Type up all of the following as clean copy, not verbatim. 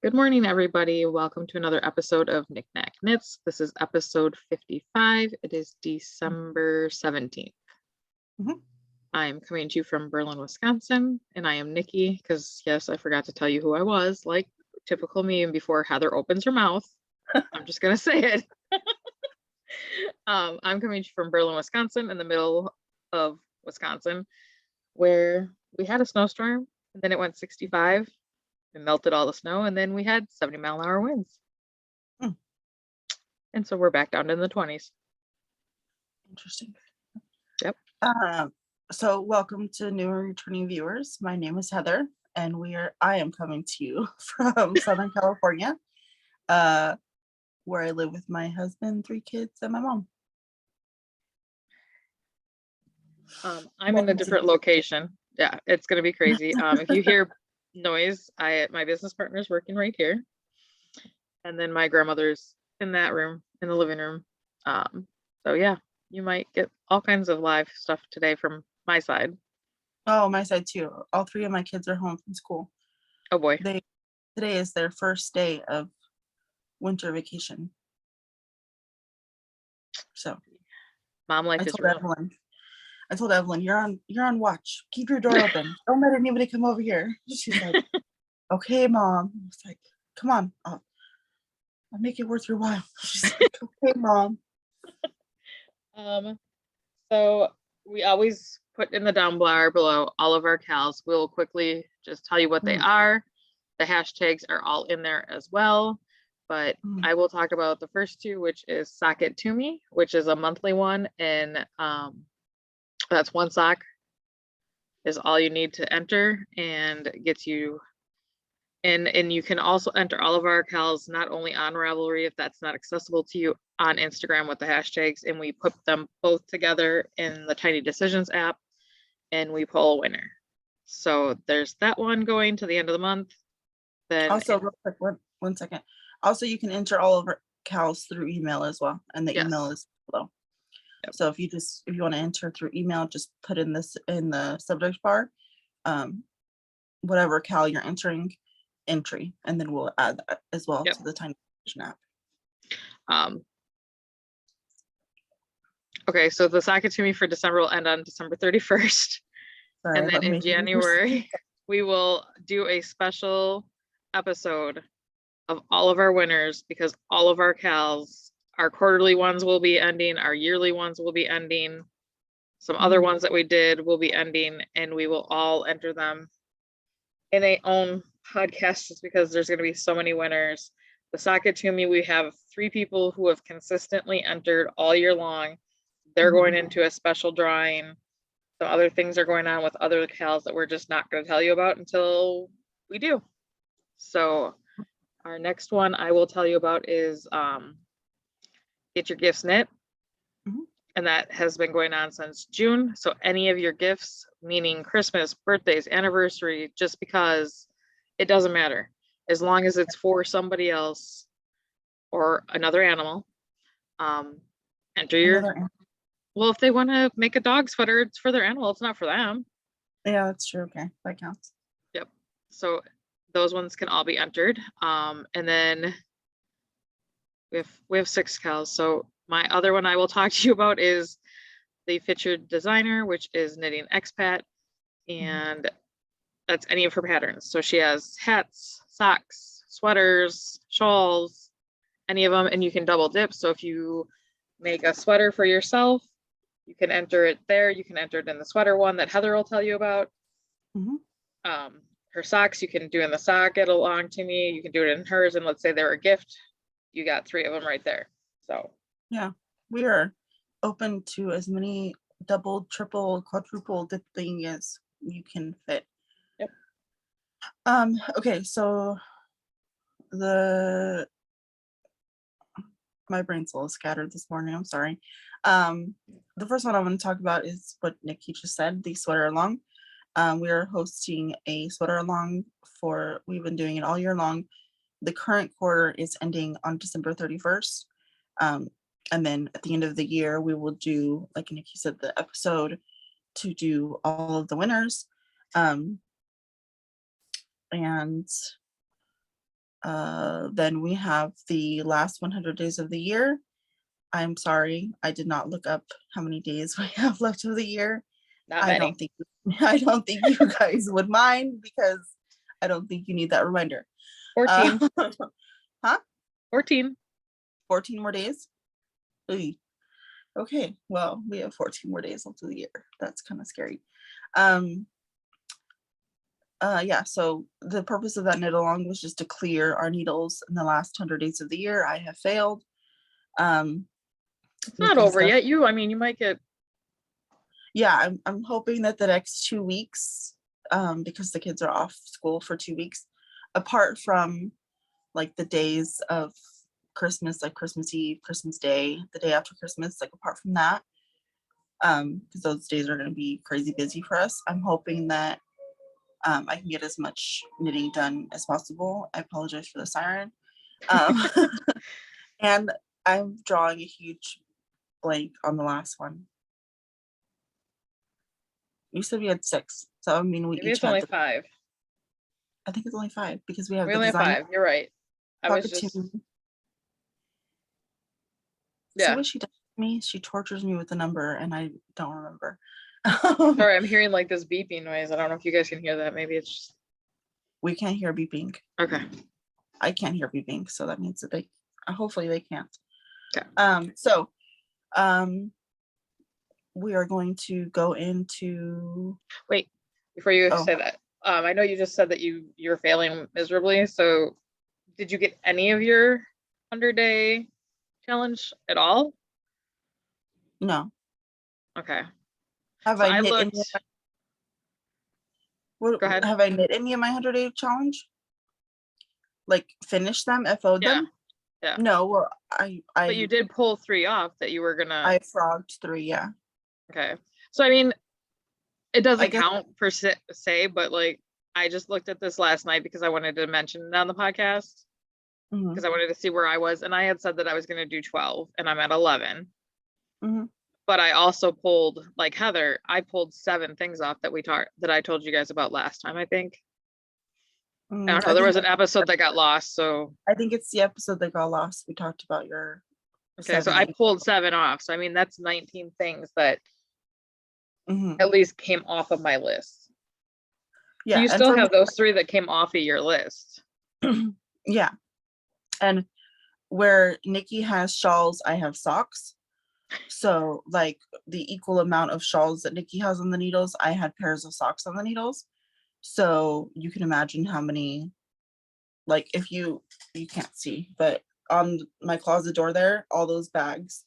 Good morning, everybody. Welcome to another episode of Knick-Knack Knits. This is episode 55. It is December 17th. I'm coming to you from Berlin, Wisconsin, and I am Nikki because, yes, I forgot to tell you who I was, like typical me, and before Heather opens her mouth, I'm just going to say it. I'm coming to you from Berlin, Wisconsin, in the middle of Wisconsin, where we had a snowstorm, and then it went 65. It melted all the snow, and then we had 70-mile-an-hour winds. And so we're back down in the 20s. Interesting. Yep. So welcome to new and returning viewers. My name is Heather, and I am coming to you from Southern California, where I live with my husband, 3 kids, and my mom. I'm in a different location. Yeah, it's gonna be crazy. If you hear noise, my business partner is working right here, and then my grandmother's in that room, in the living room. So yeah, you might get all kinds of live stuff today from my side. Oh, my side too. All 3 of my kids are home from school. Oh boy. Today is their first day of winter vacation. So Mom life is real. I told Evelyn, you're on watch. Keep your door open. Don't let anybody come over here. She's like, okay, Mom. I was like, come on. I'll make it worth your while. She's like, okay, Mom. So we always put in the down bar below all of our KALs. We'll quickly just tell you what they are. The hashtags are all in there as well. But I will talk about the first 2, which is Sock It To Me, which is a monthly one. And that's 1 sock is all you need to enter and gets you in. And you can also enter all of our KALs, not only on Ravelry, if that's not accessible to you, on Instagram with the hashtags. And we put them both together in the Tiny Decisions app and we pull a winner. So there's that one going to the end of the month. Then also, real quick, one second. Also, you can enter all of our KALs through email as well, and the email is below. Yep. So if you want to enter through email, just put in the subject bar, whatever KAL you're entering, entry, and then we'll add that as well to the Tiny Decision app. Okay, so the Sock It To Me for December will end on December 31st. Sorry, and then in January, we will do a special episode of all of our winners, because all of our KALs, our quarterly ones will be ending, our yearly ones will be ending, some other ones that we did will be ending, and we will all enter them in a own podcast just because there's going to be so many winners. The Sock It To Me, we have 3 people who have consistently entered all year long. They're going into a special drawing. Some other things are going on with other KALs that we're just not going to tell you about until we do. So our next one I will tell you about is Get Your Gifts Knit. And that has been going on since June. So any of your gifts, meaning Christmas, birthdays, anniversary, just because, it doesn't matter. As long as it's for somebody else or another animal, enter your... Well, if they want to make a dog sweater, it's for their animal. It's not for them. Yeah, that's true. Okay, that counts. Yep. So those ones can all be entered. And then we have 6 KALs. So my other one I will talk to you about is the featured designer, which is Knitting Expat, and that's any of her patterns. So she has hats, socks, sweaters, shawls, any of them, and you can double dip. So if you make a sweater for yourself, you can enter it there. You can enter it in the sweater one that Heather will tell you about. Her socks, you can do in the sock it along to me. You can do it in hers, and let's say they're a gift. You got 3 of them right there. So yeah, we are open to as many double, triple, quadruple dipping as you can fit. Yep. Okay, so my brain's a little scattered this morning. I'm sorry. The first one I want to talk about is what Nikki just said, the sweater along. We are hosting a sweater along we've been doing it all year long. The current quarter is ending on December 31st. And then at the end of the year, we will do, like Nikki said, the episode to do all of the winners. And Then we have the last 100 days of the year. I'm sorry, I did not look up how many days we have left of the year. Not many. I don't think you guys would mind, because I don't think you need that reminder. 14. Huh? 14. 14 more days? Oy. Okay, well, we have 14 more days left of the year. That's kind of scary. Yeah, so the purpose of that knit along was just to clear our needles in the last 100 days of the year. I have failed. It's not over yet. You might get. Yeah, I'm hoping that the next 2 weeks, because the kids are off school for 2 weeks, apart from like the days of Christmas, like Christmas Eve, Christmas Day, the day after Christmas, like apart from that, because those days are going to be crazy busy for us. I'm hoping that I can get as much knitting done as possible. I apologize for the siren. And I'm drawing a huge blank on the last one. You said we had 6, so I mean we Maybe each it's only had 5. I think it's only 5 because we have We the only have design. 5. You're right. I was Pocket just. tune. See Yeah. what she does to me? She tortures me with the number and I don't remember. Sorry, I'm hearing like this beeping noise. I don't know if you guys can hear that. Maybe it's just. We can't hear beeping. Okay. I can't hear beeping, so that means that they hopefully they can't. Okay. So we are going to go into. Wait, before you say that, I know you just said that you're failing miserably. So did you get any of your 100-day challenge at all? No. Okay. Have So I knit looked. any of my, Go ahead. have I knit any of my 100-day challenge? Like finish them, FO'd them? Yeah. No, well, But you did pull 3 off that you were gonna. I frogged 3, yeah. Okay. So I mean, it doesn't count per se, but like I just looked at this last night because I wanted to mention it on the podcast, because I wanted to see where I was, and I had said that I was going to do 12 and I'm at 11. But I also pulled, like Heather, I pulled 7 things off that I told you guys about last time, I think. I don't know, there was an episode that got lost, so I think it's the episode that got lost. We talked about your. Okay, so I pulled 7 off. So I mean, that's 19 things that at least came off of my list. Yeah, you still have those 3 that came off of your list. Yeah, and where NIcci has shawls, I have socks. So like the equal amount of shawls that NIcci has on the needles, I had pairs of socks on the needles. So you can imagine how many, like if you can't see, but on my closet door there, all those bags,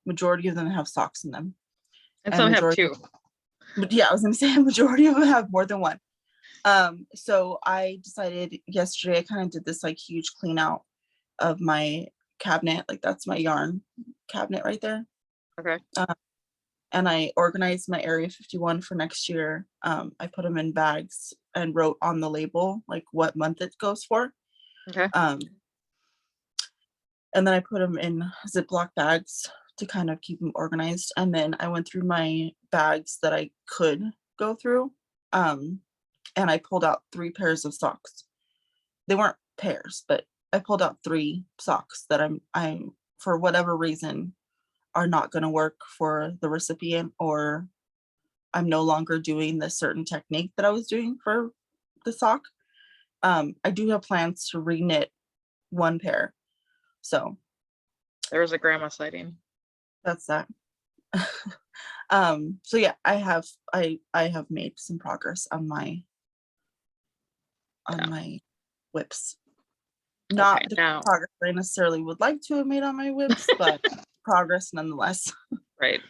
majority of them have socks in them. And some have 2. But yeah, I was gonna say a majority of them have more than one. So I decided yesterday, I kind of did this like huge clean out of my cabinet. Like that's my yarn cabinet right there. Okay. And I organized my Area 51 for next year. I put them in bags and wrote on the label like what month it goes for. Okay. And then I put them in Ziploc bags to kind of keep them organized. And then I went through my bags that I could go through. And I pulled out 3 pairs of socks. They weren't pairs, but I pulled out 3 socks that I'm for whatever reason are not going to work for the recipient, or I'm no longer doing the certain technique that I was doing for the sock. I do have plans to reknit 1 pair. So there was a grandma sighting. That's that. So yeah, I have made some progress on my whips. Not the progress I necessarily would like to have made on my whips, but progress nonetheless. Right.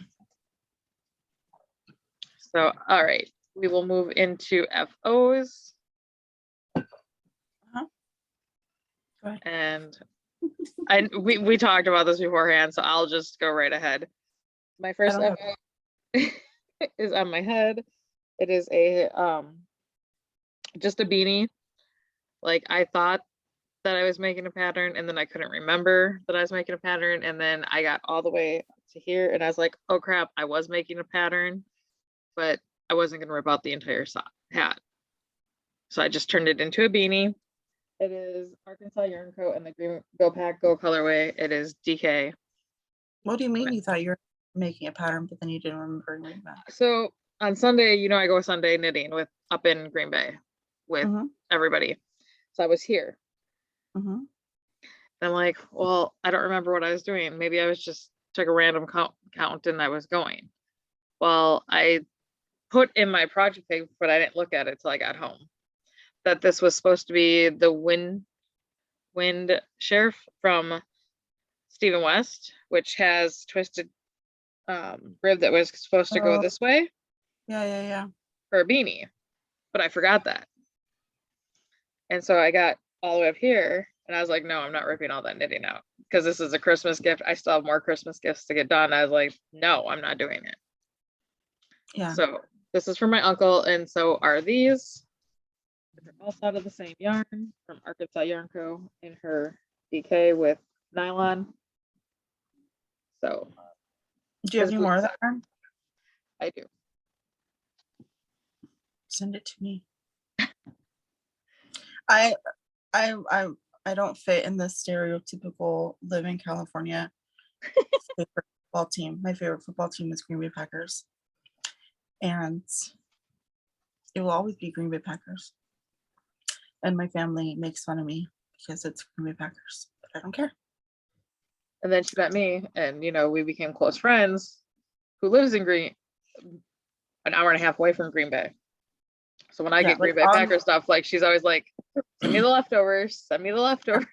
So, all right, we will move into FOs. Go ahead. And we talked about this beforehand, so I'll just go right ahead. My first FO is on my head. It is a just a beanie. Like I thought that I was making a pattern, and then I couldn't remember that I was making a pattern, and then I got all the way to here and I was like, oh crap, I was making a pattern, but I wasn't going to rip out the entire hat. So I just turned it into a beanie. It is Arkansas Yarn Co. and the Green Go Pack Go colorway. It is DK. What do you mean you thought you were making a pattern, but then you didn't remember doing that? So on Sunday, I go Sunday knitting with up in Green Bay with everybody. So I was here. I'm like, well, I don't remember what I was doing. Maybe I was just took a random count and I was going. Well, I put in my project page, but I didn't look at it till I got home, that this was supposed to be the wind sheriff from Stephen West, which has twisted rib that was supposed to go this way. Yeah. For a beanie, but I forgot that. And so I got all the way up here and I was like, no, I'm not ripping all that knitting out because this is a Christmas gift. I still have more Christmas gifts to get done. I was like, no, I'm not doing it. Yeah. So this is for my uncle, and so are these. They're all out of the same yarn from Arkansas Yarn Co. in her DK with nylon. So do you have any more of that yarn? I do. Send it to me. I don't fit in the stereotypical live in California favorite football team. My favorite football team is Green Bay Packers, and it will always be Green Bay Packers. And my family makes fun of me because it's Green Bay Packers, but I don't care. And then she met me, and we became close friends. Who lives in an hour and a half away from Green Bay. So when I get Green Bay Packer stuff, like she's always like, send me the leftovers, send me the leftovers.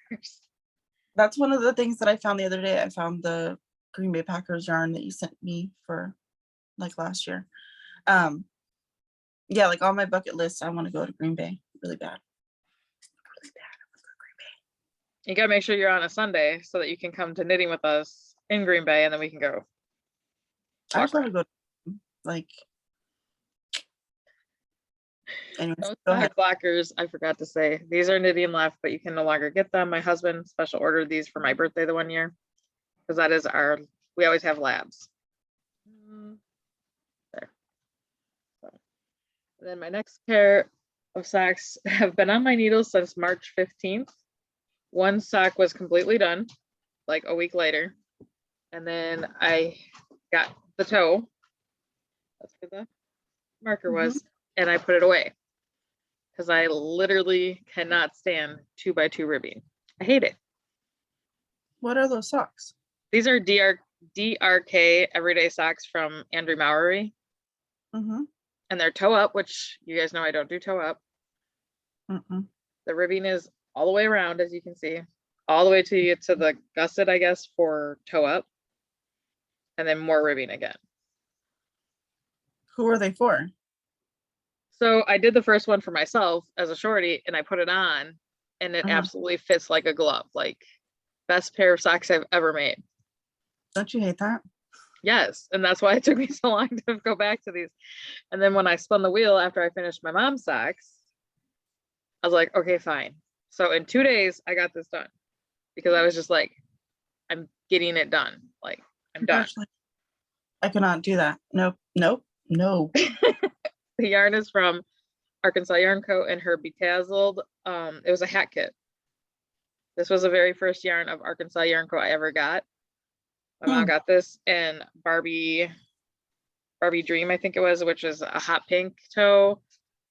That's one of the things that I found the other day. I found the Green Bay Packers yarn that you sent me for like last year. Yeah, like on my bucket list, I want to go to Green Bay really bad. Really bad. I want to go to Green Bay. You gotta make sure you're on a Sunday so that you can come to knitting with us in Green Bay, and then we can go. I just want to go like. Anyways, go ahead. Blackers, I forgot to say, these are knitting left, but you can no longer get them. My husband special ordered these for my birthday the one year, because that is we always have labs. There. So, and then my next pair of socks have been on my needles since March 15th. One sock was completely done, like a week later. And then I got the toe. That's where the marker was. And I put it away because I literally cannot stand 2x2 ribbing. I hate it. What are those socks? These are DRK everyday socks from Andrew Mowery. And they're toe up, which you guys know I don't do toe up. The ribbing is all the way around, as you can see, all the way to the gusset, I guess, for toe up, and then more ribbing again. Who are they for? So I did the first one for myself as a shorty, and I put it on, and it absolutely fits like a glove. Like, best pair of socks I've ever made. Don't you hate that? Yes, and that's why it took me so long to go back to these. And then when I spun the wheel after I finished my mom's socks, I was like, okay, fine. So in 2 days, I got this done because I was just like, I'm getting it done. Like, I'm done. I cannot do that. Nope. The yarn is from Arkansas Yarn Co. and her bedazzled. It was a hat kit. This was the very first yarn of Arkansas Yarn Co. I ever got. My mom got this in Barbie Dream, I think it was, which is a hot pink toe,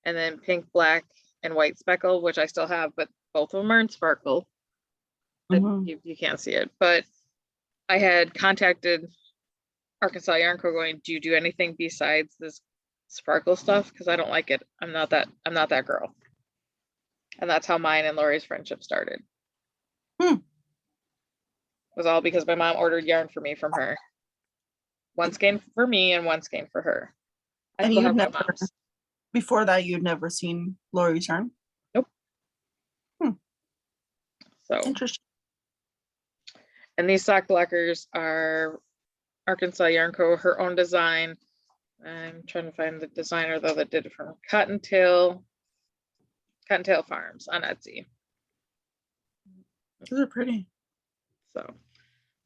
and then pink, black, and white speckle, which I still have, but both of them are in sparkle. You can't see it, but I had contacted Arkansas Yarn Co. going, do you do anything besides this sparkle stuff? Because I don't like it. I'm not that girl. And that's how mine and Lori's friendship started. It was all because my mom ordered yarn for me from her. One skein for me and one skein for her. And you'd never, before that, you'd never seen Lori's yarn? Nope. So interesting. And these sock blockers are Arkansas Yarn Co., her own design. I'm trying to find the designer though that did it from Cottontail Farms on Etsy. Those are pretty. So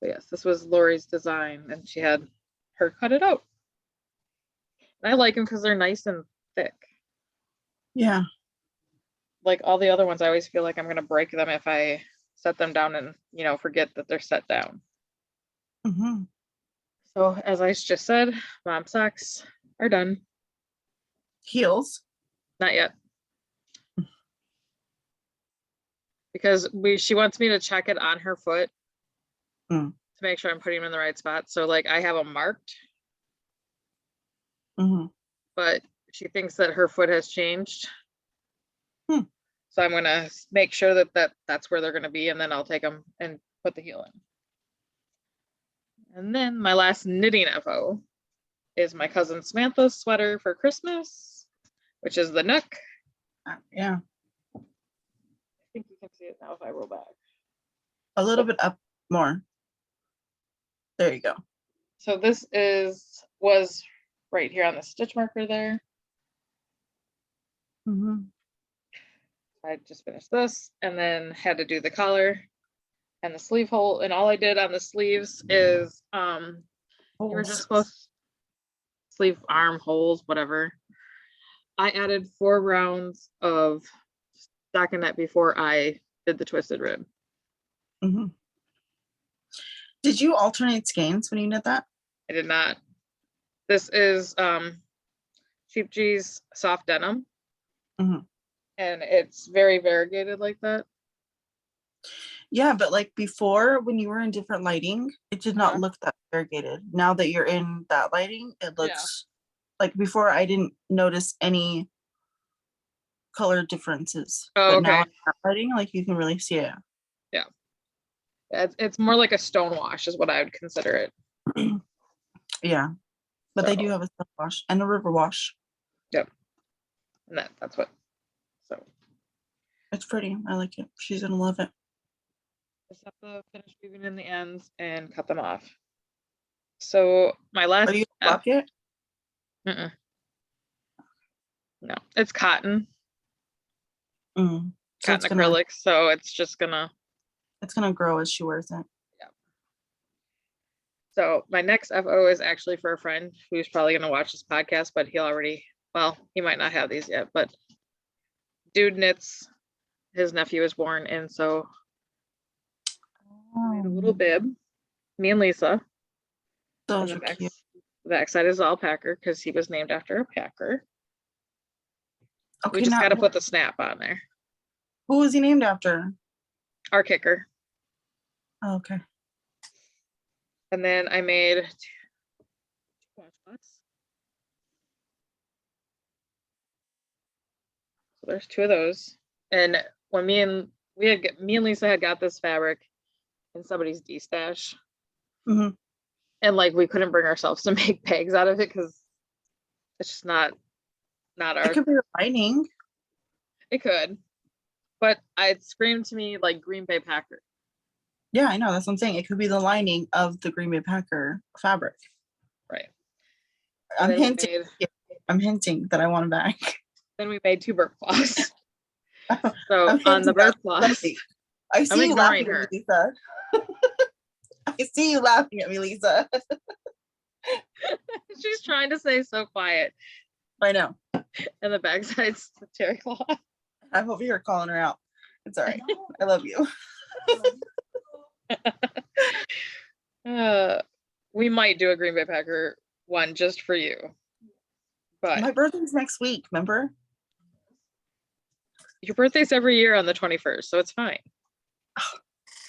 yes, this was Lori's design, and she had her cut it out. And I like them because they're nice and thick. Yeah. like all the other ones, I always feel like I'm gonna break them if I set them down and, you know, forget that they're set down. Mm-hmm. So as I just said, mom socks are done. Heels. Not yet. Because she wants me to check it on her foot to make sure I'm putting them in the right spot. So like I have them marked, but she thinks that her foot has changed. So I'm gonna make sure that that's where they're gonna be, and then I'll take them and put the heel in. And then my last knitting FO is my cousin Samantha's sweater for Christmas, which is the Nook. Yeah. I think you can see it now if I roll back. A little bit up more. There you go. So this was right here on the stitch marker there. I just finished this and then had to do the collar and the sleeve hole. And all I did on the sleeves is you were just supposed sleeve arm holes, whatever. I added 4 rounds of stockinette before I did the twisted rib. Did you alternate skeins when you did that? I did not. This is Cheap G's soft denim. And it's very variegated like that. Yeah, but like before, when you were in different lighting, it did not look that variegated. Now that you're in that lighting, it looks like before I didn't notice any color differences. But now in that lighting, like you can really see it. Yeah. It's more like a stone wash is what I would consider it. Yeah. But they do have a stone wash and a river wash. Yep. And that's what. So it's pretty. I like it. She's gonna love it. Just have to finish weaving in the ends and cut them off. So my last. Are you bucket? No, it's cotton. So cotton acrylic. So it's just gonna. It's gonna grow as she wears it. Yeah. So my next FO is actually for a friend who's probably gonna watch this podcast, but he might not have these yet, but dude knits, his nephew was born, and so I made a little bib, me and Lisa. Those are cute. The backside is all packer because he was named after a packer. Okay, we just got to put the snap on there. Who was he named after? Our kicker. Oh, okay. And then I made 2 washcloths. So there's 2 of those. And when me and Lisa had got this fabric in somebody's D-stash. And like we couldn't bring ourselves to make bags out of it because it's just not our. It could be a lining. It could, but it screamed to me like Green Bay Packer. Yeah, I know. That's what I'm saying. It could be the lining of the Green Bay Packer fabric. Right. I'm hinting that I want a bag. Then we made 2 burp cloths. So on the burp cloths, I see you laughing at me, Lisa. I see you laughing at me, Lisa. She's trying to say so quiet. I know. And the backside's the terry cloth. I'm over here calling her out. It's all right. I love you. We might do a Green Bay Packer one just for you. But my birthday's next week, remember? Your birthday's every year on the 21st, so it's fine.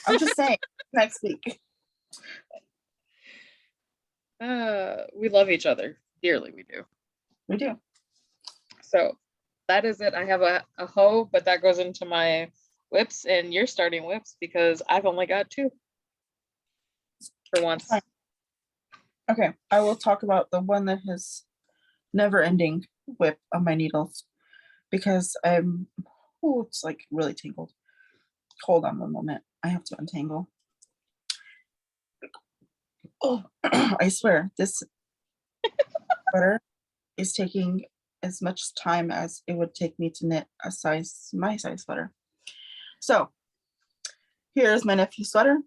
I'm just saying, next week. We love each other dearly. We do. We do. So that is it. I have a hoe, but that goes into my whips, and you're starting whips because I've only got 2 for once. Okay, I will talk about the one that has never-ending whip on my needles because it's like really tangled. Hold on one moment. I have to untangle. Oh, I swear this sweater is taking as much time as it would take me to knit my size sweater. So here's my nephew's sweater.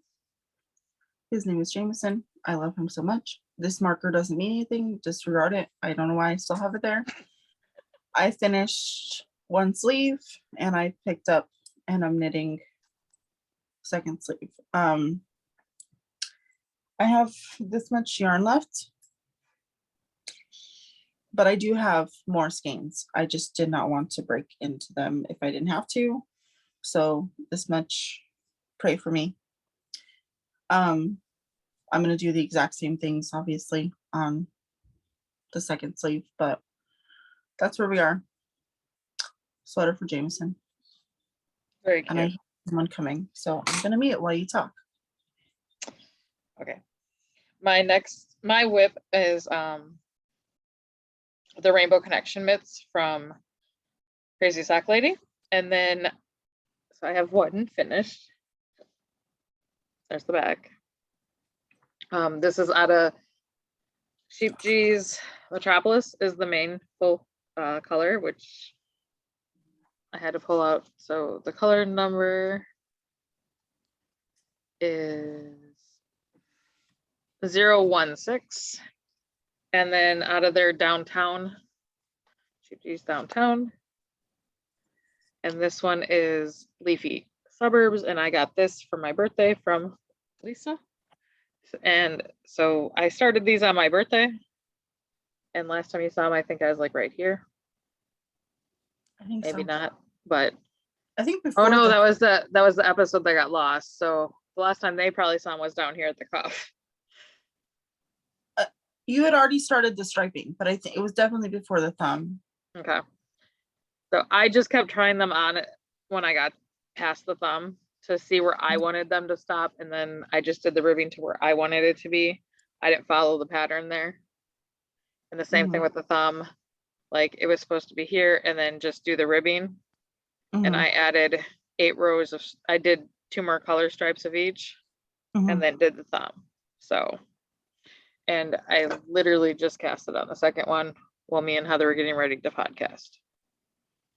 His name is Jameson. I love him so much. This marker doesn't mean anything. Disregard it. I don't know why I still have it there. I finished one sleeve, and I picked up and I'm knitting second sleeve. I have this much yarn left, but I do have more skeins. I just did not want to break into them if I didn't have to. So this much, pray for me. I'm gonna do the exact same things, obviously, on the second sleeve, but that's where we are. Sweater for Jameson. Very cute. And I have one coming, so I'm gonna mute while you talk. Okay. My whip is the Rainbow Connection mitts from Crazy Sock Lady. And then, so I have one finished. There's the back. This is out of Sheep G's Metropolis is the main full color, which I had to pull out. So the color number is 016. And then out of their downtown, Sheep G's downtown. And this one is Leafy Suburbs. And I got this for my birthday from Lisa. And so I started these on my birthday. And last time you saw them, I think I was like right here. I think Maybe so. not, but I think before. oh no, that was the episode that got lost. So the last time they probably saw him was down here at the cuff. You had already started the striping, but I think it was definitely before the thumb. Okay. So I just kept trying them on when I got past the thumb to see where I wanted them to stop. And then I just did the ribbing to where I wanted it to be. I didn't follow the pattern there. And the same thing with the thumb. Like it was supposed to be here and then just do the ribbing. And I added 8 rows of, I did 2 more color stripes of each and then did the thumb. So, and I literally just cast it on the second one while me and Heather were getting ready to podcast.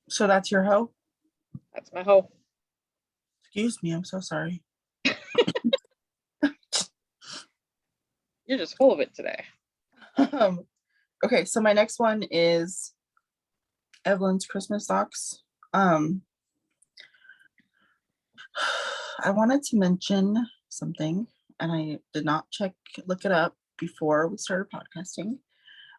So that's your hoe? That's my hoe. Excuse me, I'm so sorry. You're just full of it today. Okay, so my next one is Evelyn's Christmas socks. I wanted to mention something, and I did not look it up before we started podcasting,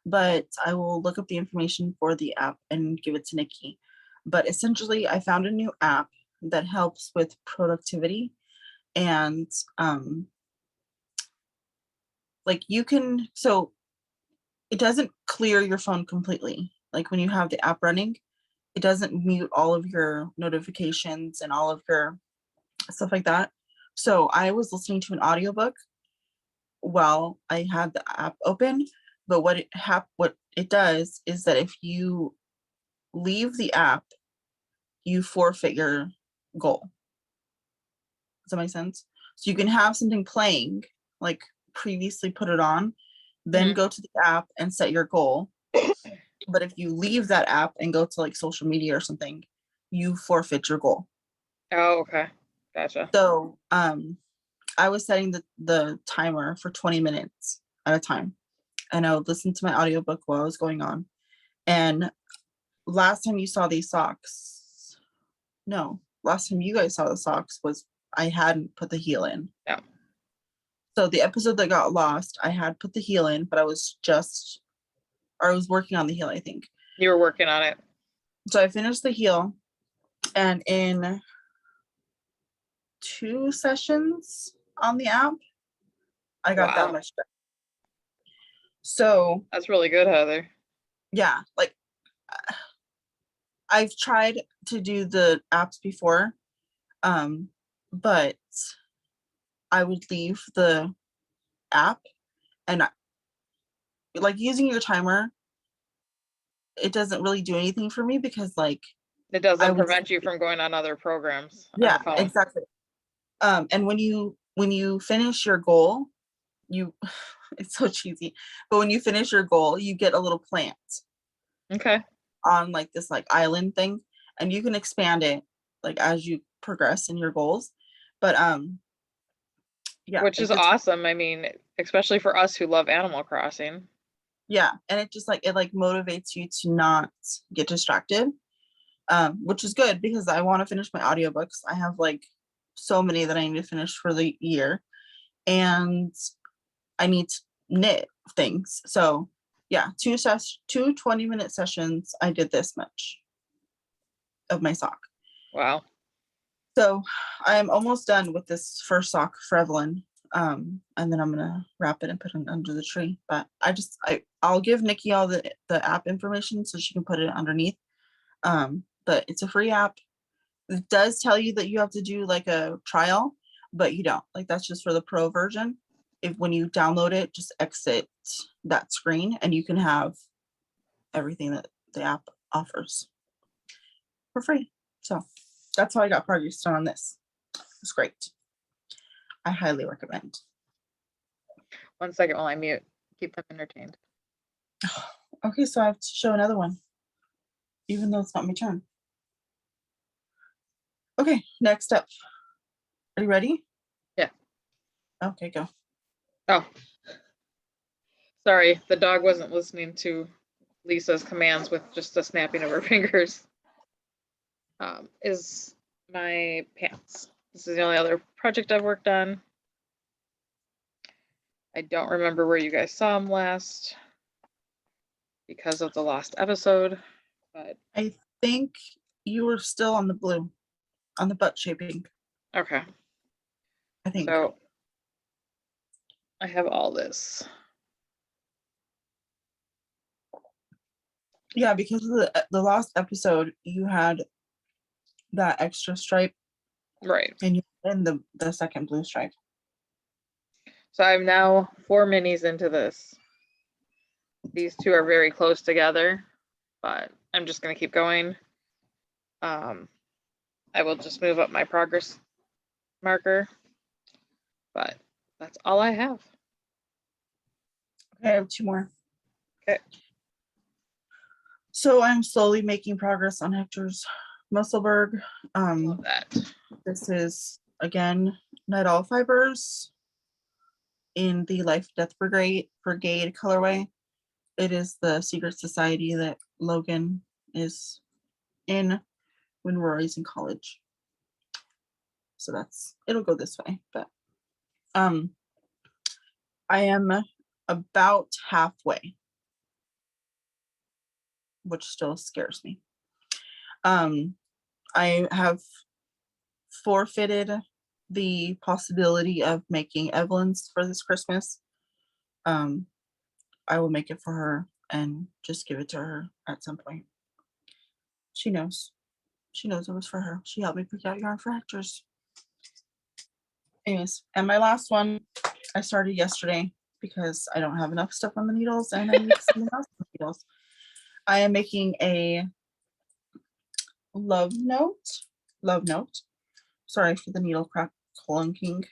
but I will look up the information for the app and give it to NIcci. But essentially, I found a new app that helps with productivity, and like you can, so it doesn't clear your phone completely. Like when you have the app running, it doesn't mute all of your notifications and all of your stuff like that. So I was listening to an audiobook while I had the app open, but what it does is that if you leave the app, you forfeit your goal. Does that make sense? So you can have something playing, like previously put it on, then go to the app and set your goal. But if you leave that app and go to like social media or something, you forfeit your goal. Oh, okay. Gotcha. So I was setting the timer for 20 minutes at a time. And I would listen to my audiobook while I was going on. And last time you saw these socks, last time you guys saw the socks was I hadn't put the heel in. Yeah. So the episode that got lost, I had put the heel in, but I was working on the heel, I think. You were working on it. So I finished the heel, and in 2 sessions on the app, I got that much done. So that's really good, Heather. Yeah, like I've tried to do the apps before, but I would leave the app, and like using your timer, it doesn't really do anything for me because like it doesn't prevent you from going on other programs. Yeah, exactly. And when you finish your goal, it's so cheesy, but when you finish your goal, you get a little plant. Okay. On like this like island thing, and you can expand it like as you progress in your goals. But yeah, which is awesome. I mean, especially for us who love Animal Crossing. Yeah, and it just like it like motivates you to not get distracted. which is good because I want to finish my audiobooks. I have like so many that I need to finish for the year, and I need to knit things. So yeah, two 20-minute sessions. I did this much of my sock. Wow. So I'm almost done with this first sock for Evelyn. And then I'm gonna wrap it and put it under the tree. But I'll give NIcci all the app information so she can put it underneath. But it's a free app. It does tell you that you have to do like a trial, but you don't. Like that's just for the pro version. If when you download it, just exit that screen and you can have everything that the app offers for free. So that's how I got progress done on this. It's great. I highly recommend. 1 second while I mute. Keep them entertained. Okay, so I have to show another one, even though it's not my turn. Okay, next up. Are you ready? Yeah. Okay, go. Oh. Sorry, the dog wasn't listening to Lisa's commands with just the snapping of her fingers. Is my pants. This is the only other project I've worked on. I don't remember where you guys saw them last because of the last episode, but I think you were still on the blue, on the butt shaping. okay. I think. So I have all this. Yeah, because of the last episode, you had that extra stripe. Right. And the second blue stripe. So I'm now 4 minis into this. These two are very close together, but I'm just going to keep going. I will just move up my progress marker, but that's all I have. Okay, I have 2 more. Okay. So I'm slowly making progress on Hector's Musselburgh. Love that. This is again Night All Fibers in the Life Death Brigade colorway. It is the secret society that Logan is in when Rory's in college. So it'll go this way, but I am about halfway, which still scares me. I have forfeited the possibility of making Evelyn's for this Christmas. I will make it for her and just give it to her at some point. She knows. She knows it was for her. She helped me pick out yarn for Hector's. Anyways, and my last one, I started yesterday because I don't have enough stuff on the needles and I need something else on the needles. I am making a love note. Sorry for the needle crack clunking.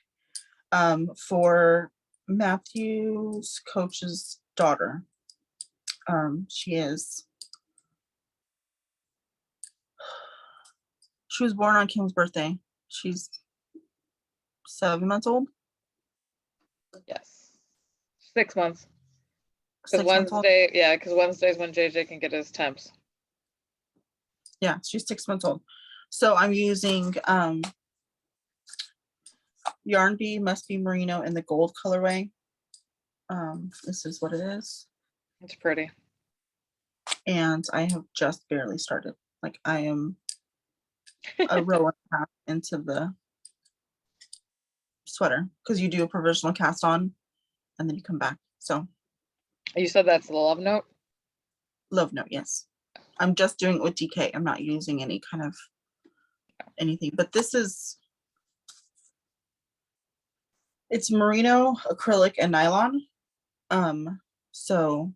For Matthew's coach's daughter. She was born on Kim's birthday. She's 7 months old. Yes. 6 months. 6 months old. Wednesday, yeah, because Wednesday is when JJ can get his temps. Yeah, she's 6 months old. So I'm using Yarn Bee Must Be Merino in the gold colorway. This is what it is. It's pretty. And I have just barely started. Like I am a row and a half into the sweater because you do a provisional cast on and then you come back. So You said that's the love note? Love note, yes. I'm just doing it with DK. I'm not using any kind of anything, but this is, it's merino, acrylic, and nylon. So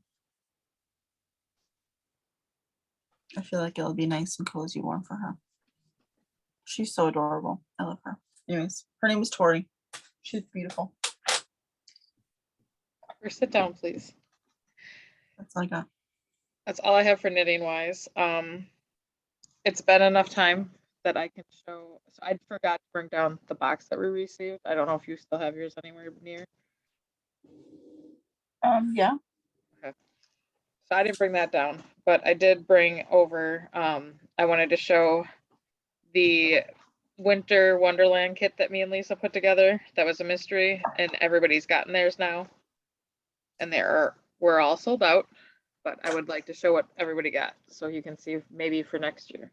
I feel like it'll be nice and cozy warm for her. She's so adorable. I love her. Anyways, her name is Tori. She's beautiful. Or sit down, please. That's all I got. That's all I have for knitting wise. It's been enough time that I can show. So I forgot to bring down the box that we received. I don't know if you still have yours anywhere near. Yeah. Okay. So I didn't bring that down, but I did bring over, I wanted to show the winter Wonderland kit that me and Lisa put together. That was a mystery, and everybody's gotten theirs now. And we're all sold out, but I would like to show what everybody got so you can see maybe for next year.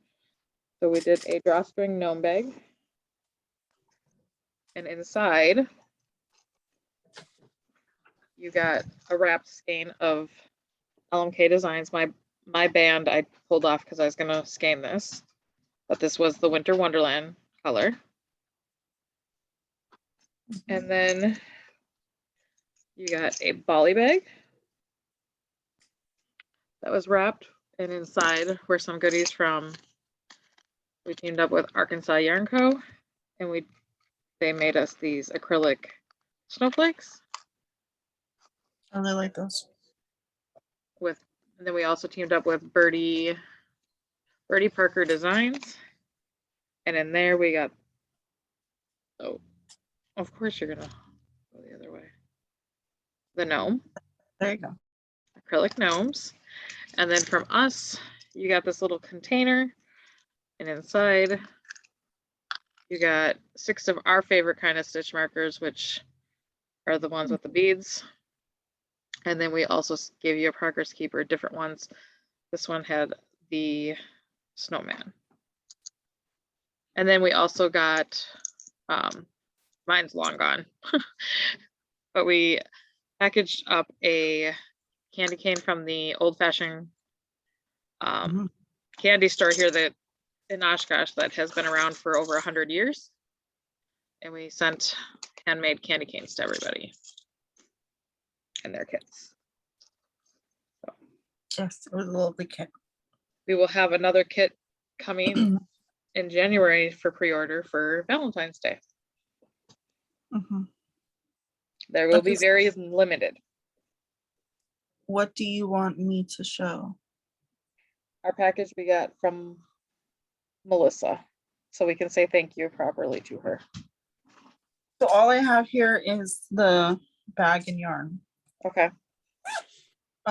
So we did a Drawstring Gnome Bag. And inside, you got a wrapped skein of LMK Designs. My band I pulled off because I was gonna skein this, but this was the Winter Wonderland color. And then you got a Bolly bag that was wrapped, and inside were some goodies from, we teamed up with Arkansas Yarn Co. and they made us these acrylic snowflakes. I really like those. And then we also teamed up with Birdie Parker Designs. And in there we got, oh, of course you're gonna go the other way. The gnome. There you go. Acrylic gnomes. And then from us, you got this little container, and inside you got 6 of our favorite kind of stitch markers, which are the ones with the beads. And then we also gave you a Parker's Keeper, different ones. This one had the snowman. And then we also got, mine's long gone, but we packaged up a candy cane from the Old Fashioned candy store here that in Oshkosh that has been around for over 100 years. And we sent handmade candy canes to everybody and their kits. So, yes, it was a lovely kit. We will have another kit coming in January for pre-order for Valentine's Day. There will be very limited. What do you want me to show? Our package we got from Melissa, so we can say thank you properly to her. So all I have here is the bag and yarn. Okay.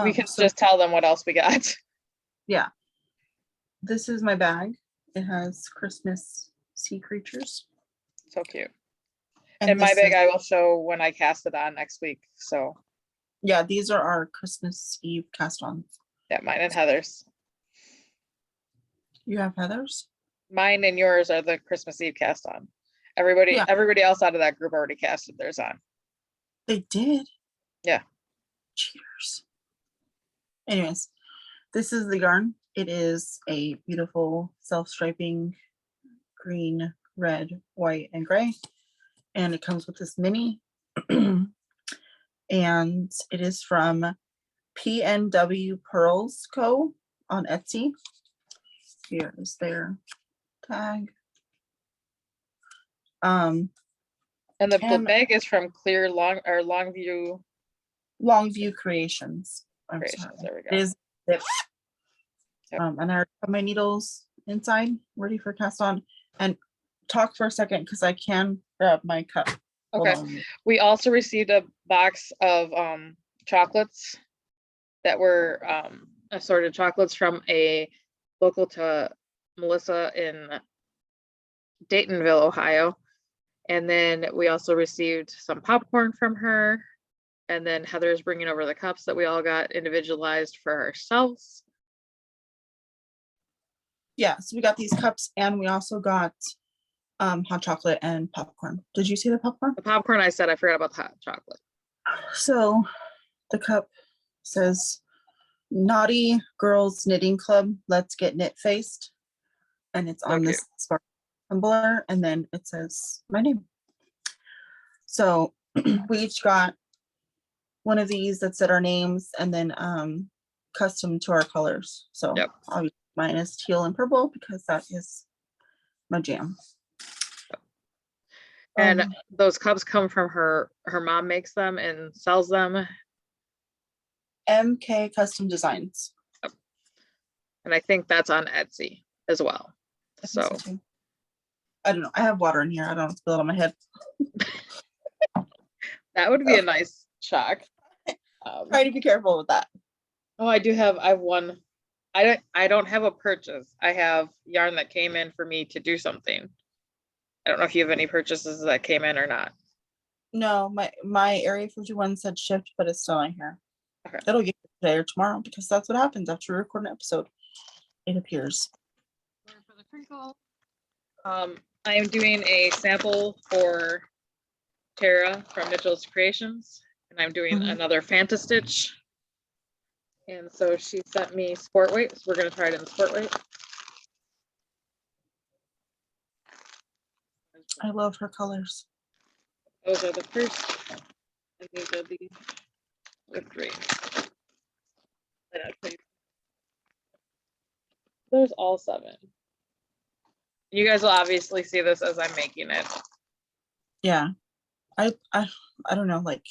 We can So just tell them what else we got. yeah, this is my bag. It has Christmas sea creatures. So cute. And my bag I will show when I cast it on next week. So yeah, these are our Christmas Eve cast-ons. yeah, mine and Heather's. You have Heather's? Mine and yours are the Christmas Eve cast on. Everybody else out of that group already casted theirs on. They did? Yeah. Cheaters. Anyways, this is the yarn. It is a beautiful self-striping green, red, white, and gray. And it comes with this mini. And it is from PNW Pearls Co. on Etsy. Here is their tag. And the bag is from Clear Longview Creations. There we go. It is zipped. Yep. And I have my needles inside, ready for cast on. And talk for a second because I can grab my cup. Okay. We also received a box of chocolates that were assorted chocolates from a local to Melissa in Daytonville, Ohio. And then we also received some popcorn from her. And then Heather's bringing over the cups that we all got individualized for ourselves. Yeah, so we got these cups and we also got hot chocolate and popcorn. Did you see the popcorn? The popcorn I said, I forgot about the hot chocolate. So the cup says, Naughty Girls Knitting Club, let's get knit faced. And it's on this sparkle tumbler, and then it says my name. So we each got one of these that said our names and then custom to our colors. So obviously mine is teal and purple because that is my jam. And those cups come from her mom makes them and sells them. MK Custom Designs. And I think that's on Etsy as well. So I don't know. I have water in here. I don't want to spill it on my head. That would be a nice shock. Try to be careful with that. Oh, I have one. I don't have a purchase. I have yarn that came in for me to do something. I don't know if you have any purchases that came in or not. No, my Area 51 said shipped, but it's still not here. Okay. It'll get here today or tomorrow because that's what happens after we record an episode. It appears. For the crinkle, I am doing a sample for Tara from Mitchell's Creations, and I'm doing another Fanta Stitch. And so she sent me sport weight, so we're going to try it in sport weight. I love her colors. Those are the first, and these are the green. There's all 7. You guys will obviously see this as I'm making it. Yeah, I don't know, like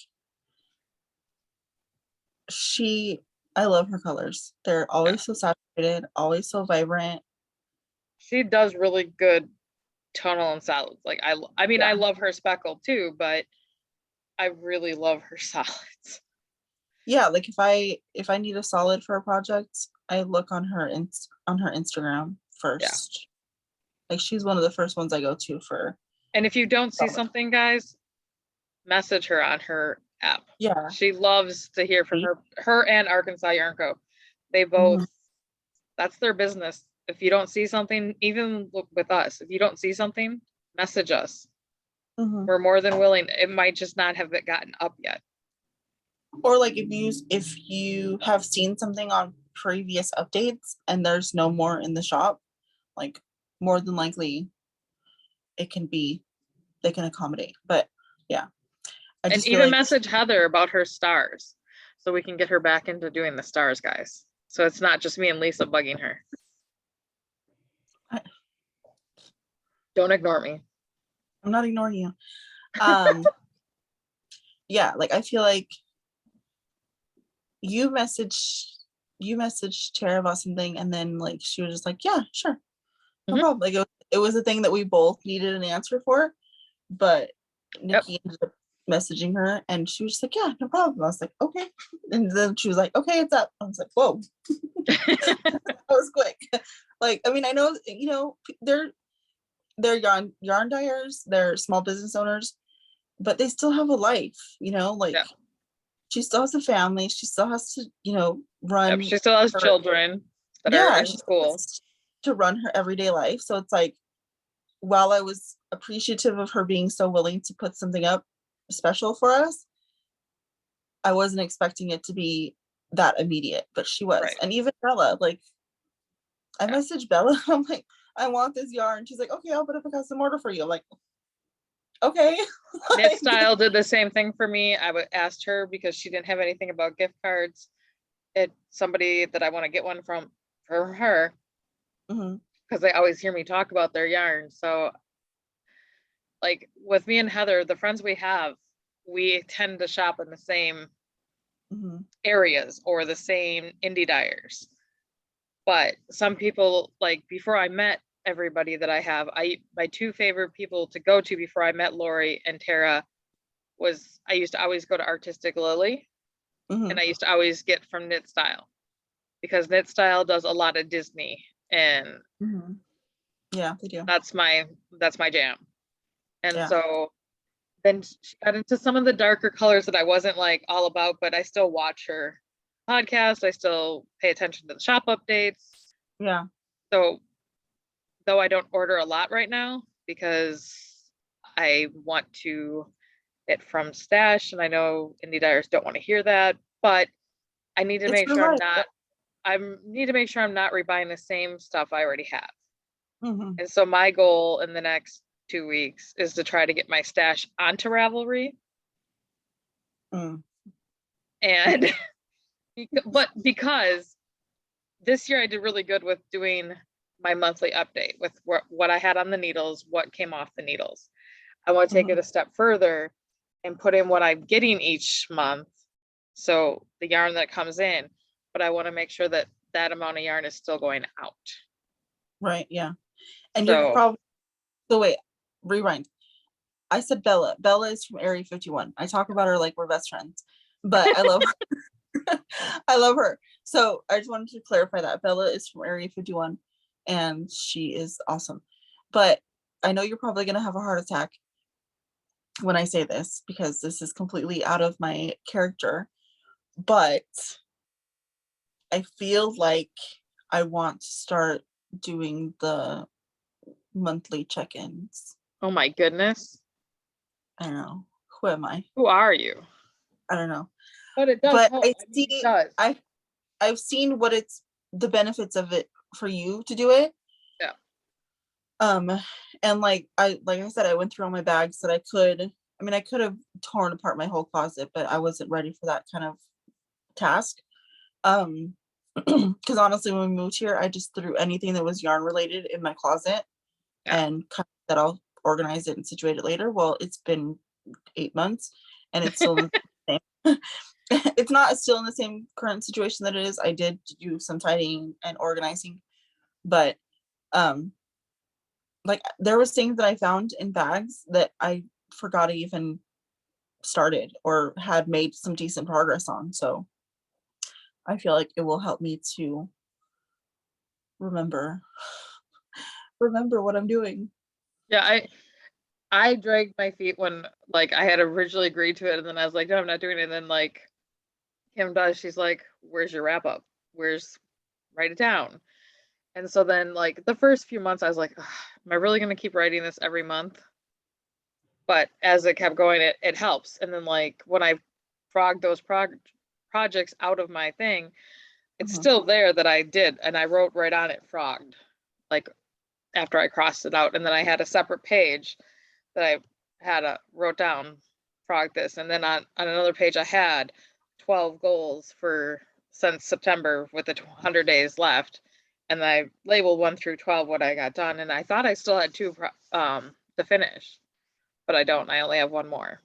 I love her colors. They're always so saturated, always so vibrant. She does really good tonal and solids. Like I mean, I love her speckle too, but I really love her solids. Yeah, like if I need a solid for a project, I look on her Instagram first. Like she's one of the first ones I go to for. And if you don't see something, guys, message her on her app. Yeah. She loves to hear from her and Arkansas Yarn Co. They both, that's their business. If you don't see something, even look with us, if you don't see something, message us. We're more than willing. It might just not have it gotten up yet. Or like if you have seen something on previous updates and there's no more in the shop, like more than likely they can accommodate. But yeah. And even message Heather about her stars so we can get her back into doing the stars, guys. So it's not just me and Lisa bugging her. Don't ignore me. I'm not ignoring you. Yeah, like I feel like you messaged Tara about something and then like she was just like, yeah, sure. No problem. Like it was a thing that we both needed an answer for, but Nikki ended up messaging her and she was just like, yeah, no problem. I was like, okay. And then she was like, okay, it's up. I was like, whoa. That was quick. Like, I mean, I know, you know, they're yarn dyers, they're small business owners, but they still have a life, you know, like she still has a family, she still has to, you know, run. She still has children that are in school to run her everyday life. So it's like, while I was appreciative of her being so willing to put something up special for us, I wasn't expecting it to be that immediate, but she was. And even Bella, like I messaged Bella, I'm like, I want this yarn. She's like, okay, I'll put up a custom order for you. I'm like, okay. Knit Style did the same thing for me. I asked her because she didn't have anything about gift cards. It's somebody that I want to get one from her because they always hear me talk about their yarn. So like with me and Heather, the friends we have, we tend to shop in the same areas or the same indie dyers. But some people, like before I met everybody that I have, my 2 favorite people to go to before I met Lori and Tara was I used to always go to Artistic Lily and I used to always get from Knit Style because Knit Style does a lot of Disney and yeah, they do. That's my jam. And so then she got into some of the darker colors that I wasn't like all about, but I still watch her podcast. I still pay attention to the shop updates. Yeah. So though I don't order a lot right now because I want to get from stash and I know indie dyers don't want to hear that, but I need to make sure I'm not rebuying the same stuff I already have. And so my goal in the next 2 weeks is to try to get my stash onto Ravelry. And but because this year I did really good with doing my monthly update with what I had on the needles, what came off the needles. I want to take it a step further and put in what I'm getting each month. So the yarn that comes in, but I want to make sure that that amount of yarn is still going out. Right. Yeah. And you're probably, so wait, rewind. I said Bella. Bella is from Area 51. I talk about her like we're best friends, but I love her. I love her. So I just wanted to clarify that Bella is from Area 51 and she is awesome. But I know you're probably going to have a heart attack when I say this because this is completely out of my character. But I feel like I want to start doing the monthly check-ins. Oh my goodness. I don't know. Who am I? Who are you? I don't know. But it does But help. I mean, see, it does. I've seen what it's the benefits of it for you to do it. Yeah. And like I said, I went through all my bags that I could. I mean, I could have torn apart my whole closet, but I wasn't ready for that kind of task. Because honestly, when we moved here, I just threw anything that was yarn related in my closet and kind of that I'll organize it and situate it later. Well, it's been 8 months and it's still in the same. It's not still in the same current situation that it is. I did do some tidying and organizing, but like there was things that I found in bags that I forgot I even started or had made some decent progress on. So I feel like it will help me to remember what I'm doing. Yeah, I dragged my feet when like I had originally agreed to it and then I was like, no, I'm not doing it. And then like Kim does, she's like, where's your wrap up? Write it down. And so then like the first few months I was like, am I really gonna keep writing this every month? But as it kept going, it helps. And then like when I frogged those projects out of my thing, it's still there that I did. And I wrote right on it frogged, like after I crossed it out. And then I had a separate page that I wrote down frog this. And then on another page I had 12 goals since September with the 100 days left. And I labeled 1 through 12 what I got done. And I thought I still had 2 to finish, but I don't. I only have 1 more.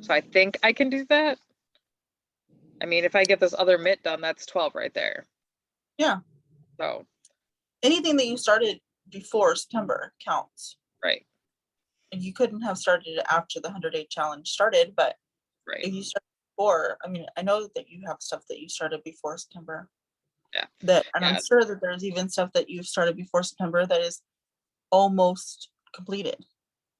So I think I can do that. I mean, if I get this other mitt done, that's 12 right there. Yeah. So anything that you started before September counts. Right. And you couldn't have started it after the 100-day challenge started, but right. If you started before, I mean, I know that you have stuff that you started before September. Yeah. I'm sure that there's even stuff that you've started before September that is almost completed.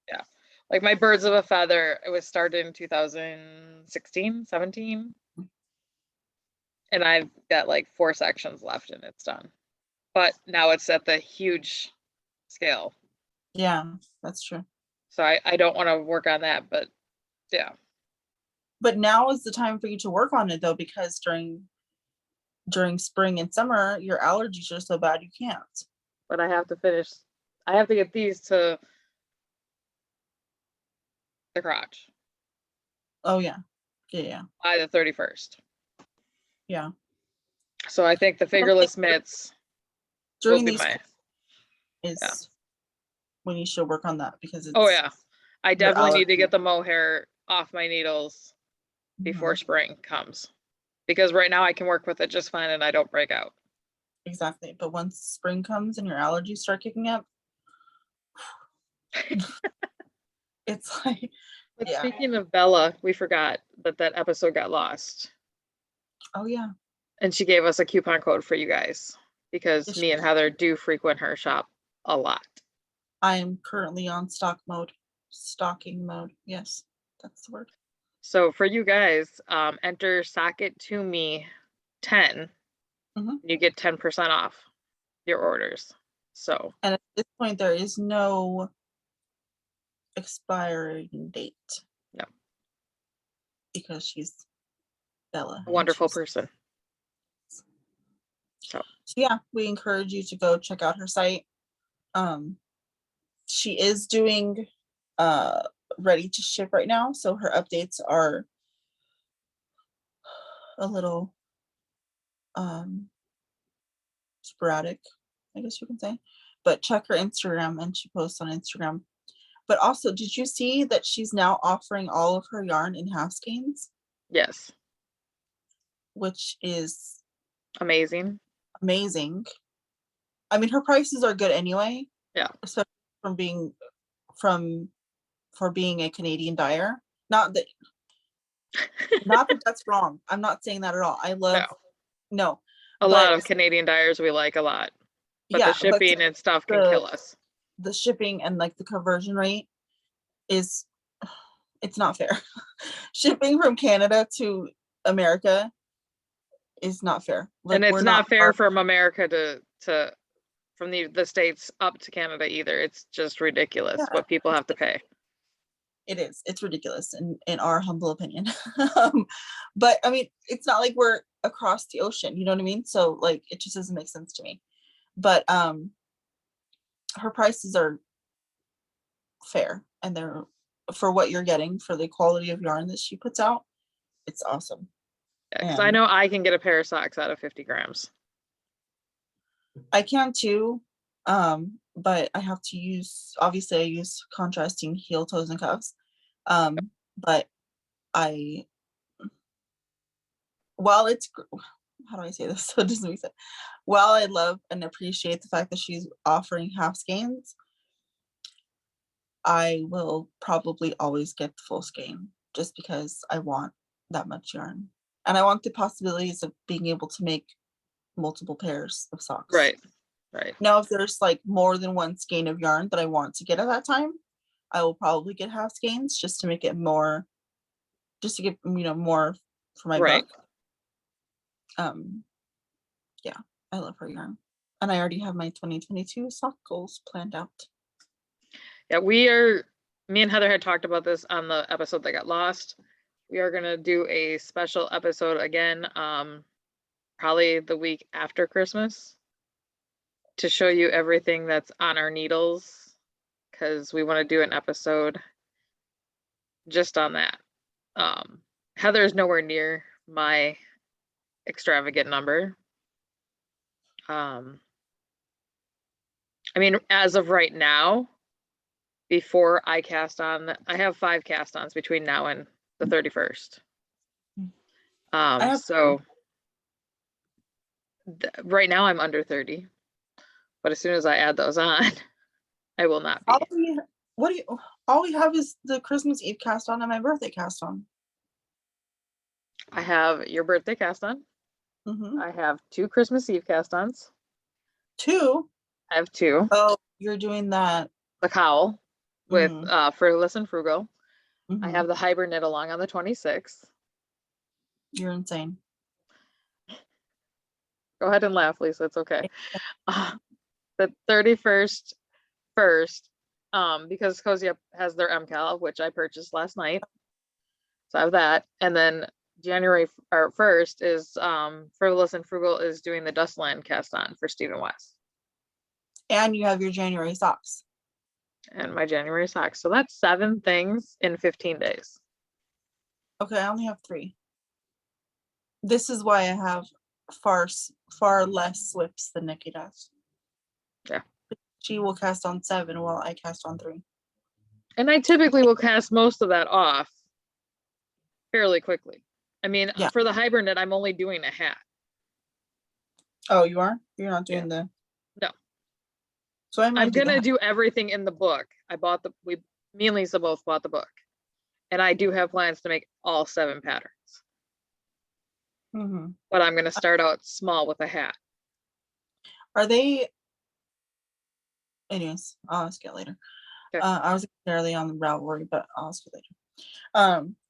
Yeah. Like my Birds of a Feather, it was started in 2016, 17. And I've got like 4 sections left and it's done. But now it's at the huge scale. Yeah, that's true. So I don't want to work on that, but yeah. But now is the time for you to work on it though, because during spring and summer, your allergies are so bad you can't. But I have to get these to the crotch. Oh yeah. Yeah. By the 31st. Yeah. So I think the fingerless mitts during these when you should work on that because it's oh yeah. I definitely need to get the mohair off my needles before spring comes. Because right now I can work with it just fine and I don't break out. Exactly. But once spring comes and your allergies start kicking up, it's like But speaking of Bella, we forgot that episode got lost. Oh yeah. And she gave us a coupon code for you guys because me and Heather do frequent her shop a lot. I am currently on stocking mode. Yes, that's the word. So for you guys, enter socket to me 10. You get 10% off your orders. So and at this point there is no expiring date. No. Because she's Bella. A wonderful person. So yeah, we encourage you to go check out her site. She is doing ready to ship right now, so her updates are a little sporadic, I guess you can say. But check her Instagram, and she posts on Instagram. But also, did you see that she's now offering all of her yarn in half skeins? Yes. Which is amazing. I mean, her prices are good anyway. Yeah. Especially for being a Canadian dyer. Not that that's wrong. I'm not saying that at all. I love No. A lot of Canadian dyers we like a lot, but the shipping and stuff can kill us. The shipping and like the conversion rate is, it's not fair. Shipping from Canada to America is not fair. Like, and it's not fair from America to from the States up to Canada either. It's just ridiculous what people have to pay. It is. It's ridiculous in our humble opinion. But I mean, it's not like we're across the ocean, you know what I mean? So like, it just doesn't make sense to me. But her prices are fair, and they're for what you're getting for the quality of yarn that she puts out. It's awesome. Yeah, because I know I can get a pair of socks out of 50 grams. I can too, but I have to use, obviously I use contrasting heel, toes, and cuffs. But while it's, how do I say this so it doesn't make sense? While I love and appreciate the fact that she's offering half skeins, I will probably always get the full skein just because I want that much yarn. And I want the possibilities of being able to make multiple pairs of socks. Right. Now, if there's like more than one skein of yarn that I want to get at that time, I will probably get half skeins just to make it more, just to get, more for my book. Yeah, I love her yarn. And I already have my 2022 sock goals planned out. Yeah, me and Heather had talked about this on the episode that got lost. We are gonna do a special episode again, probably the week after Christmas, to show you everything that's on our needles, because we want to do an episode just on that. Heather is nowhere near my extravagant number. I mean, as of right now, before I cast on, I have 5 cast-ons between now and the 31st. So right now I'm under 30, but as soon as I add those on, I will not be. All we have is the Christmas Eve cast on and my birthday cast on. I have your birthday cast on. I have 2 Christmas Eve cast-ons. 2? I have 2. Oh, you're doing that. The cowl with Frivolous and Frugal. I have the Hybrid Knit Along on the 26th. You're insane. Go ahead and laugh, Lisa. It's okay. The 31st first, because Cozy Up has their MCAL, which I purchased last night. So I have that. And then January 1st is Frivolous and Frugal is doing the Dustland cast on for Stephen West. And you have your January socks. And my January socks. So that's 7 things in 15 days. Okay, I only have 3. This is why I have far less slips than NIcci does. Yeah. She will cast on 7 while I cast on 3. And I typically will cast most of that off fairly quickly. I mean, for the Hybrid Knit, I'm only doing a hat. Oh, you are? You're not doing the... No. So I'm gonna do everything in the book. Me and Lisa both bought the book. And I do have plans to make all 7 patterns. But I'm gonna start out small with a hat. Are they... Anyways, I'll ask you later. Okay. I was early on the Ravelry, but I'll ask you later.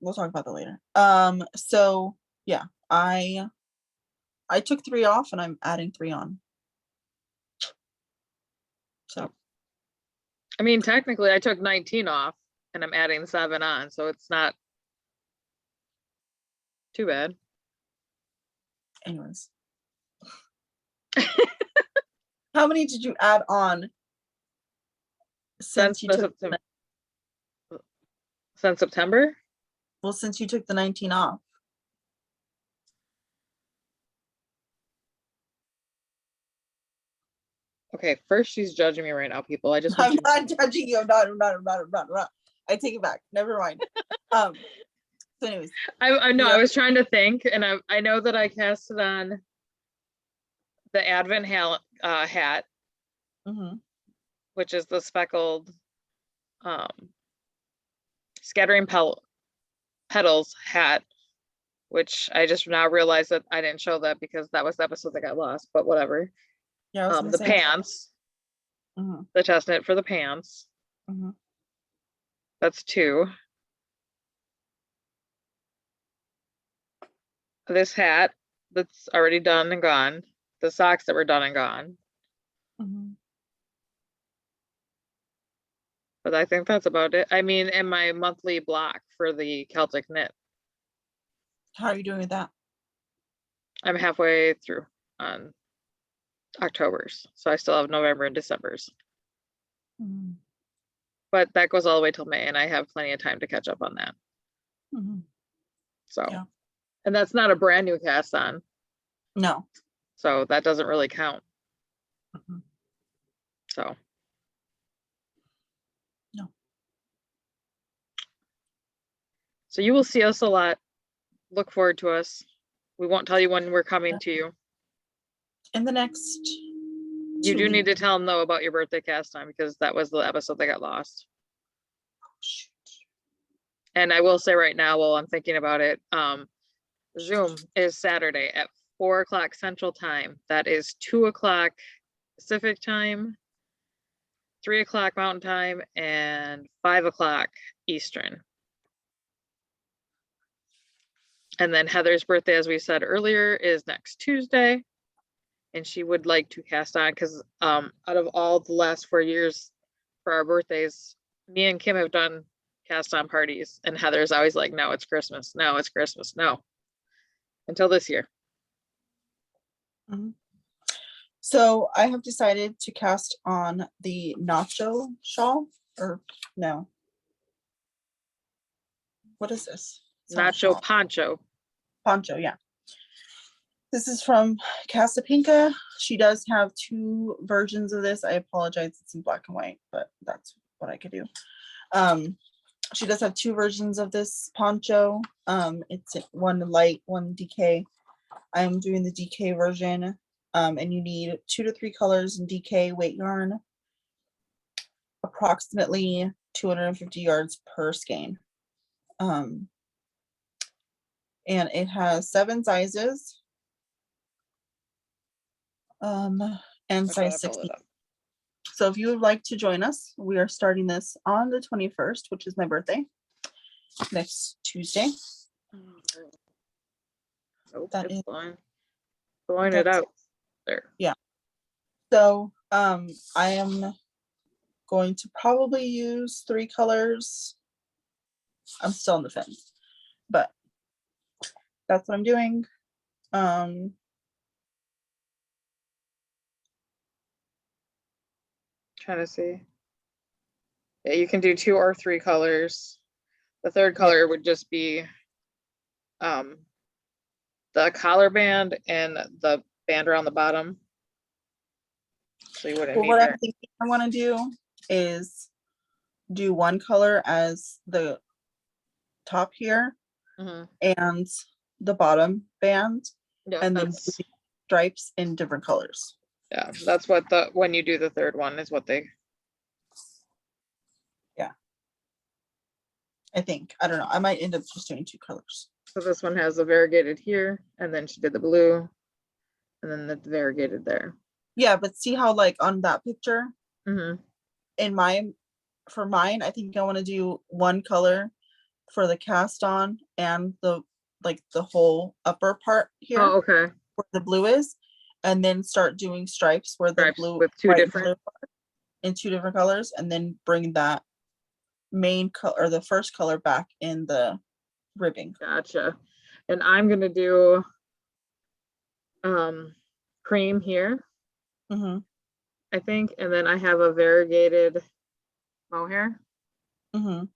We'll talk about that later. So yeah, I took 3 off and I'm adding 3 on. So I mean, technically I took 19 off and I'm adding 7 on, so it's not too bad. Anyways. How many did you add on since you took since September? Well, since you took the 19 off. Okay, first she's judging me right now, people. I'm not judging you. I'm not. I take it back. Never mind. So anyways. I know, I was trying to think, and I know that I casted on the Advent hat, which is the speckled scattering petals hat which I just now realized that I didn't show that because that was the episode that got lost, but whatever. Yeah, I was gonna The say. pants, the test knit for the pants. That's 2. This hat that's already done and gone. The socks that were done and gone. But I think that's about it. I mean, and my monthly block for the Celtic knit. How are you doing with that? I'm halfway through on October's, so I still have November and December's. But that goes all the way till May, and I have plenty of time to catch up on that. So, yeah. And that's not a brand new cast on. No. So that doesn't really count. So. No. So you will see us a lot. Look forward to us. We won't tell you when we're coming to you. In the next. You do need to tell them though about your birthday cast on, because that was the episode that got lost. Oh, shoot. And I will say right now, while I'm thinking about it, Zoom is Saturday at 4 o'clock Central Time. That is 2 o'clock Pacific Time, 3 o'clock Mountain Time, and 5 o'clock Eastern. And then Heather's birthday, as we said earlier, is next Tuesday. And she would like to cast on because out of all the last 4 years for our birthdays, me and Kim have done cast on parties. And Heather's always like, no, it's Christmas. No, it's Christmas. No. Until this year. So I have decided to cast on the nacho shawl, or no. What is this? Nacho poncho. Poncho, yeah. This is from Casapinka. She does have 2 versions of this. I apologize, it's in black and white, but that's what I could do. She does have 2 versions of this poncho. It's one light, one DK. I'm doing the DK version, and you need 2 to 3 colors in DK weight yarn, approximately 250 yards per skein. And it has 7 sizes, and size 16. So if you would like to join us, we are starting this on the 21st, which is my birthday, next Tuesday. Oh, That is blowing it out there. Yeah. So I am going to probably use 3 colors. I'm still on the fence, but that's what I'm doing. Trying to see. Yeah, you can do 2 or 3 colors. The third color would just be the collar band and the band around the bottom. So you wouldn't need what I'm thinking I want to do is do 1 color as the top here and the bottom band, and then stripes in different colors. Yeah, that's what when you do the third one is what they. Yeah. I think. I don't know. I might end up just doing 2 colors. So this one has the variegated here, and then she did the blue, and then the variegated there. Yeah, but see how like on that picture, for mine, I think I want to do 1 color for the cast on and the whole upper part here. Oh, okay. Where the blue is, and then start doing stripes where the blue with 2 different in 2 different colors, and then bring that main color or the first color back in the ribbing. Gotcha. And I'm gonna do cream here, I think, and then I have a variegated mohair. I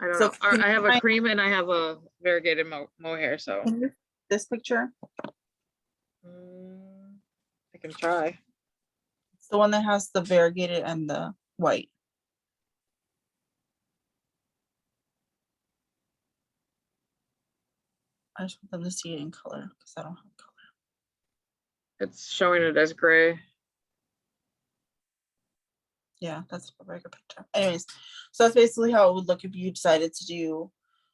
don't know. I have a cream and I have a variegated mohair. So this picture, I can try. It's the one that has the variegated and the white. I just want them to see it in color because I don't have color. It's showing it as gray. Yeah, that's a regular picture. Anyways, so that's basically how it would look if you decided to do,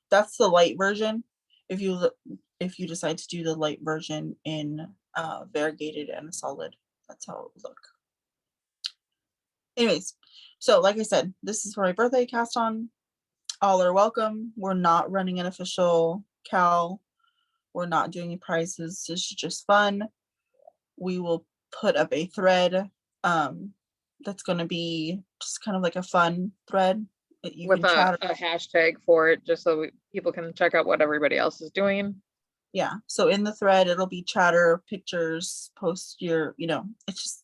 that's the light version. if you decide to do the light version in variegated and a solid, that's how it would look. Anyways, so like I said, this is for my birthday cast on. All are welcome. We're not running an official KAL. We're not doing any prizes. This is just fun. We will put up a thread that's going to be just kind of like a fun thread that you with can chat. a hashtag for it, just so people can check out what everybody else is doing. Yeah, so in the thread it'll be chatter, pictures, post your, it's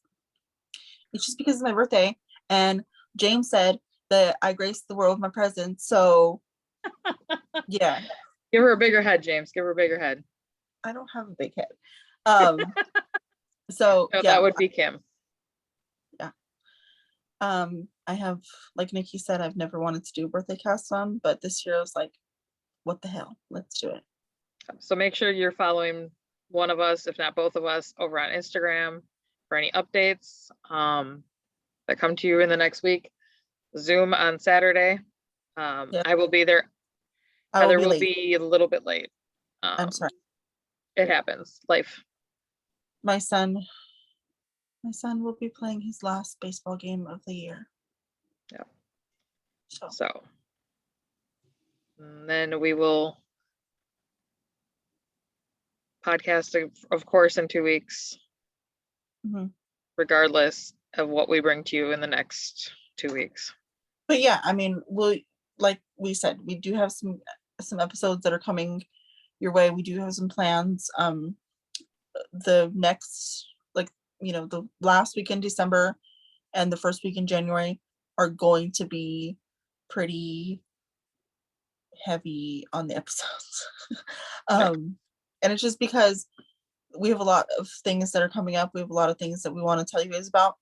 just because it's my birthday, and James said that I graced the world with my presence, so yeah. Give her a bigger head, James. Give her a bigger head. I don't have a big head. So no, yeah, that would be Kim. Yeah. I have, like Nikki said, I've never wanted to do a birthday cast on, but this year I was like, what the hell? Let's do it. So make sure you're following one of us, if not both of us, over on Instagram for any updates that come to you in the next week. Zoom on Saturday. Yeah. I will be there. Heather will be a little bit late. I'm sorry. It happens. Life. My son will be playing his last baseball game of the year. Yeah. So and then we will podcast, of course, in 2 weeks, regardless of what we bring to you in the next 2 weeks. But yeah, I mean, like we said, we do have some episodes that are coming your way. We do have some plans. The next, the last week in December and the first week in January are going to be pretty heavy on the episodes. And it's just because we have a lot of things that are coming up. We have a lot of things that we want to tell you guys about,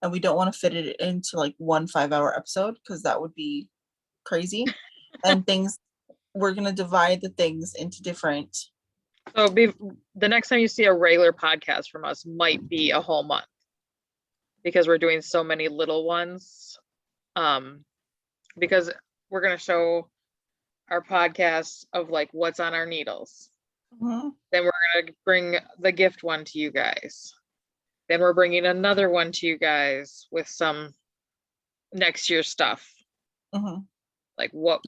and we don't want to fit it into like one 5-hour episode because that would be crazy. And we're going to divide the things into different. So the next time you see a regular podcast from us might be a whole month, because we're doing so many little ones. Because we're going to show our podcasts of like what's on our needles. Then we're going to bring the gift one to you guys. Then we're bringing another one to you guys with some next year stuff. Like what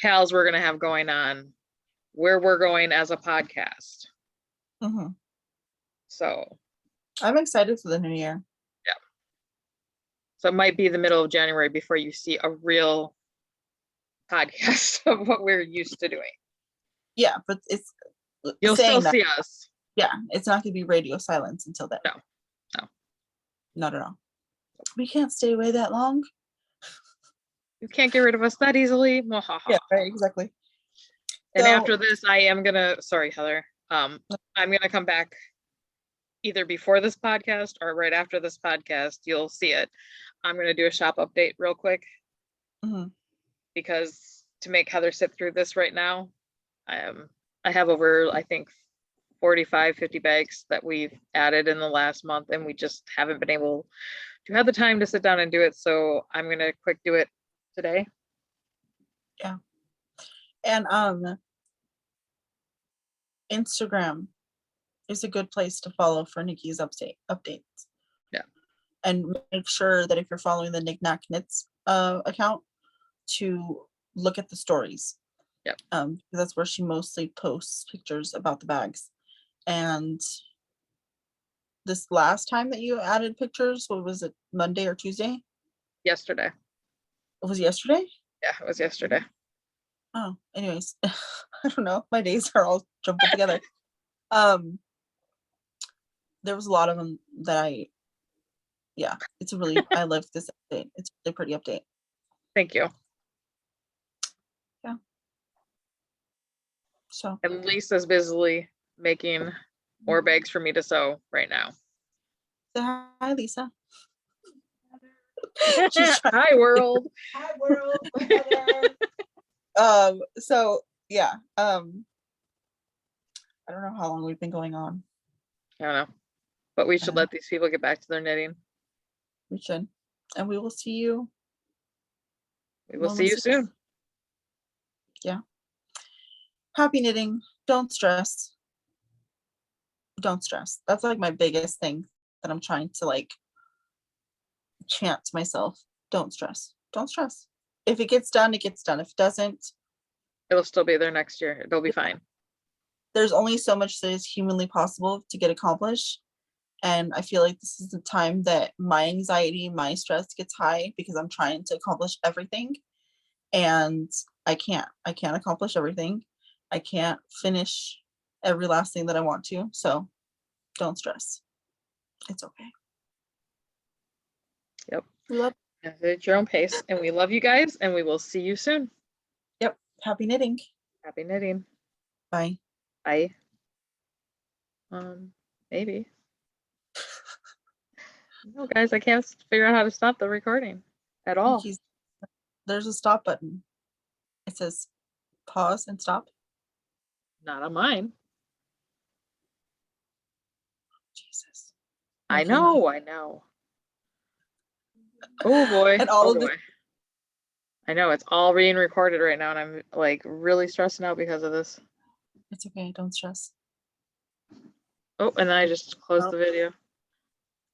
KALs we're going to have going on, where we're going as a podcast. So I'm excited for the new year. Yeah. So it might be the middle of January before you see a real podcast of what we're used to doing. Yeah, but you'll still see us. Yeah, it's not going to be radio silence until then. No, not at all. We can't stay away that long. You can't get rid of us that easily. Yeah, right, exactly. And after this, I am gonna. Sorry, Heather. I'm gonna come back either before this podcast or right after this podcast. You'll see it. I'm gonna do a shop update real quick. Because to make Heather sit through this right now, I have over, I think, 45-50 bags that we've added in the last month, and we just haven't been able to have the time to sit down and do it. So I'm gonna quick do it today. Yeah. And Instagram is a good place to follow for Nikki's updates. Yeah. And make sure that if you're following the Knick-Knack Knits account, to look at the stories. Yeah. That's where she mostly posts pictures about the bags. And this last time that you added pictures, what was it, Monday or Tuesday? Yesterday. It was yesterday? Yeah, it was yesterday. Oh, anyways, I don't know. My days are all jumbled together. There was a lot of them that I love this update. It's a pretty update. Thank you. Yeah. So. And Lisa's busily making more bags for me to sew right now. Say hi, Lisa. Hi, world. Hi, world. So yeah. I don't know how long we've been going on. I don't know. But we should let these people get back to their knitting. We should. And we will see you. We will see you soon. Yeah. Happy knitting. Don't stress. Don't stress. That's like my biggest thing that I'm trying to like chant to myself. Don't stress. Don't stress. If it gets done, it gets done. If it doesn't, It'll still be there next year. It'll be fine. there's only so much that is humanly possible to get accomplished. And I feel like this is the time that my anxiety, my stress gets high because I'm trying to accomplish everything. And I can't accomplish everything. I can't finish every last thing that I want to. So don't stress. It's okay. Yep. We love. At your own pace. And we love you guys, and we will see you soon. Yep. Happy knitting. Happy knitting. Bye. Bye. Maybe. No, guys, I can't figure out how to stop the recording at all. There's a stop button. It says pause and stop. Not on mine. Jesus. I know. Oh boy. And all oh of boy. I know it's all being recorded right now, and I'm like really stressing out because of this. It's okay. Don't stress. Oh, and then I just closed the video.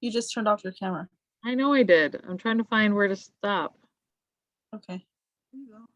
You just turned off your camera. I know I did. I'm trying to find where to stop. Okay. Here you go.